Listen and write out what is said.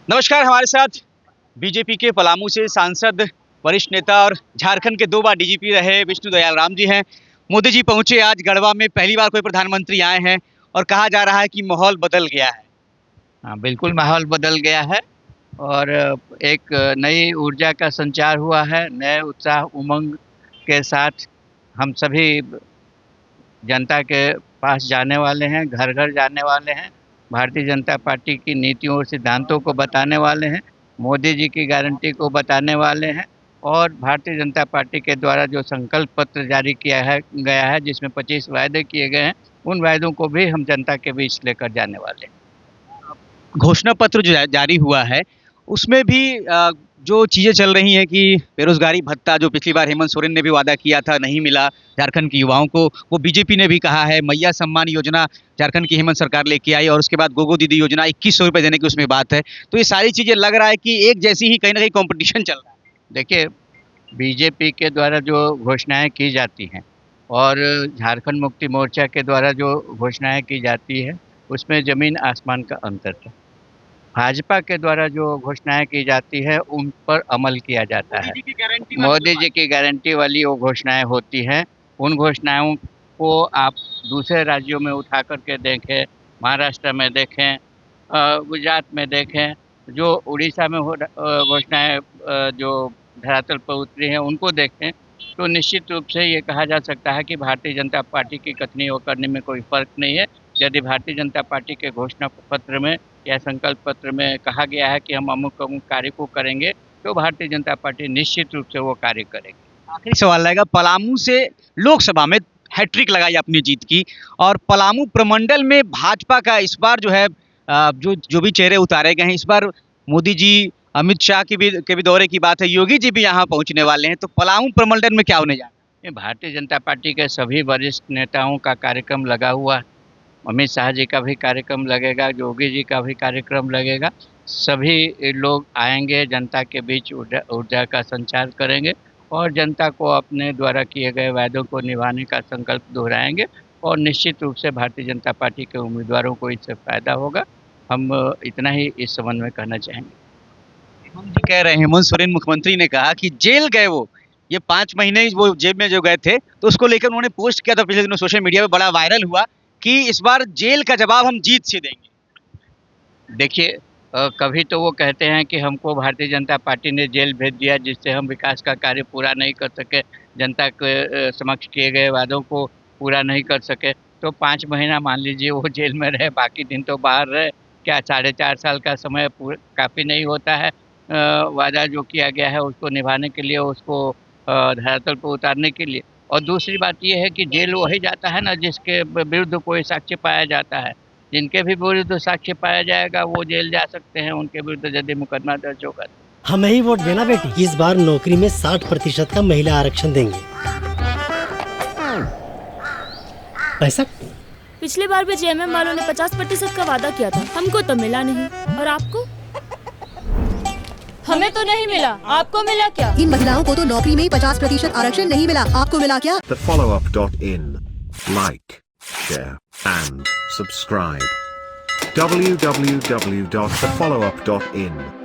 नमस्कार, हमारे साथ बीजेपी के पलामू से सांसद, वरिष्ठ नेता और झारखंड के 2 बार डीजीपी रहे विष्णु दयाल राम जी हैं। मोदी जी पहुंचे आज गढ़वा में, पहली बार कोई प्रधानमंत्री आए हैं और कहा जा रहा है कि माहौल बदल गया है। हाँ, बिल्कुल माहौल बदल गया है और एक नई ऊर्जा का संचार हुआ है। नए उत्साह उमंग के साथ हम सभी जनता के पास जाने वाले हैं, घर घर जाने वाले हैं, भारतीय जनता पार्टी की नीतियों और सिद्धांतों को बताने वाले हैं, मोदी जी की गारंटी को बताने वाले हैं और भारतीय जनता पार्टी के द्वारा जो संकल्प पत्र जारी किया गया है जिसमें 25 वायदे किए गए हैं, उन वायदों को भी हम जनता के बीच लेकर जाने वाले हैं। घोषणा पत्र जो जारी हुआ है उसमें भी जो चीज़ें चल रही हैं कि बेरोजगारी भत्ता जो पिछली बार हेमंत सोरेन ने भी वादा किया था, नहीं मिला झारखंड के युवाओं को, वो बीजेपी ने भी कहा है। मैया सम्मान योजना झारखंड की हेमंत सरकार लेके आई और उसके बाद गोगो दीदी योजना 2100 रुपये देने की उसमें बात है। तो ये सारी चीज़ें लग रहा है कि एक जैसी ही कहीं ना कहीं कॉम्पिटिशन चल रहा है। देखिए, बीजेपी के द्वारा जो घोषणाएं की जाती हैं और झारखंड मुक्ति मोर्चा के द्वारा जो घोषणाएं की जाती है उसमें ज़मीन आसमान का अंतर है। भाजपा के द्वारा जो घोषणाएं की जाती है उन पर अमल किया जाता है। मोदी जी की गारंटी वाली वो घोषणाएं होती हैं। उन घोषणाओं को आप दूसरे राज्यों में उठा करके देखें, महाराष्ट्र में देखें, गुजरात में देखें, जो उड़ीसा में घोषणाएं जो धरातल पर उतरी हैं उनको देखें, तो निश्चित रूप से ये कहा जा सकता है कि भारतीय जनता पार्टी की कथनी और करने में कोई फ़र्क नहीं है। यदि भारतीय जनता पार्टी के घोषणा पत्र में या संकल्प पत्र में कहा गया है कि हम अमुक कार्य को करेंगे, तो भारतीय जनता पार्टी निश्चित रूप से वो कार्य करेगी। आखिरी सवाल रहेगा, पलामू से लोकसभा में हैट्रिक लगाई अपनी जीत की और पलामू प्रमंडल में भाजपा का इस बार जो है जो जो भी चेहरे उतारे गए हैं, इस बार मोदी जी, अमित शाह के भी दौरे की बात है, योगी जी भी यहाँ पहुँचने वाले हैं। तो पलामू प्रमंडल में क्या होने जा रहा है? ये भारतीय जनता पार्टी के सभी वरिष्ठ नेताओं का कार्यक्रम लगा हुआ है। अमित शाह जी का भी कार्यक्रम लगेगा, योगी जी का भी कार्यक्रम लगेगा। सभी लोग आएंगे, जनता के बीच ऊर्जा का संचार करेंगे और जनता को अपने द्वारा किए गए वायदों को निभाने का संकल्प दोहराएंगे और निश्चित रूप से भारतीय जनता पार्टी के उम्मीदवारों को इससे फ़ायदा होगा। हम इतना ही इस संबंध में कहना चाहेंगे। हेमंत जी कह रहे हैं, हेमंत सोरेन मुख्यमंत्री ने कहा कि जेल गए वो, ये 5 महीने वो जेल में जो गए थे, तो उसको लेकर उन्होंने पोस्ट किया था पिछले दिनों, सोशल मीडिया पे बड़ा वायरल हुआ कि इस बार जेल का जवाब हम जीत से देंगे। देखिए, कभी तो वो कहते हैं कि हमको भारतीय जनता पार्टी ने जेल भेज दिया जिससे हम विकास का कार्य पूरा नहीं कर सके, जनता के समक्ष किए गए वादों को पूरा नहीं कर सके। तो 5 महीना मान लीजिए वो जेल में रहे, बाकी दिन तो बाहर रहे। क्या 4.5 साल का समय काफ़ी नहीं होता है वादा जो किया गया है उसको निभाने के लिए, उसको धरातल पर उतारने के लिए? और दूसरी बात ये है कि जेल वही जाता है ना जिसके विरुद्ध कोई साक्ष्य पाया जाता है। जिनके भी विरुद्ध साक्ष्य पाया जाएगा वो जेल जा सकते हैं, उनके विरुद्ध यदि मुकदमा दर्ज होगा। हमें ही वोट देना बेटी, इस बार नौकरी में 60% का महिला आरक्षण देंगे। पैसा पिछली बार भी जेएमएम वालों ने 50% का वादा किया था, हमको तो मिला नहीं। और आपको? हमें तो नहीं मिला, आपको मिला क्या? इन महिलाओं को तो नौकरी में 50% आरक्षण नहीं मिला, आपको मिला क्या? TheFollowUp.in. Like, share and subscribe. www.thefollowup.in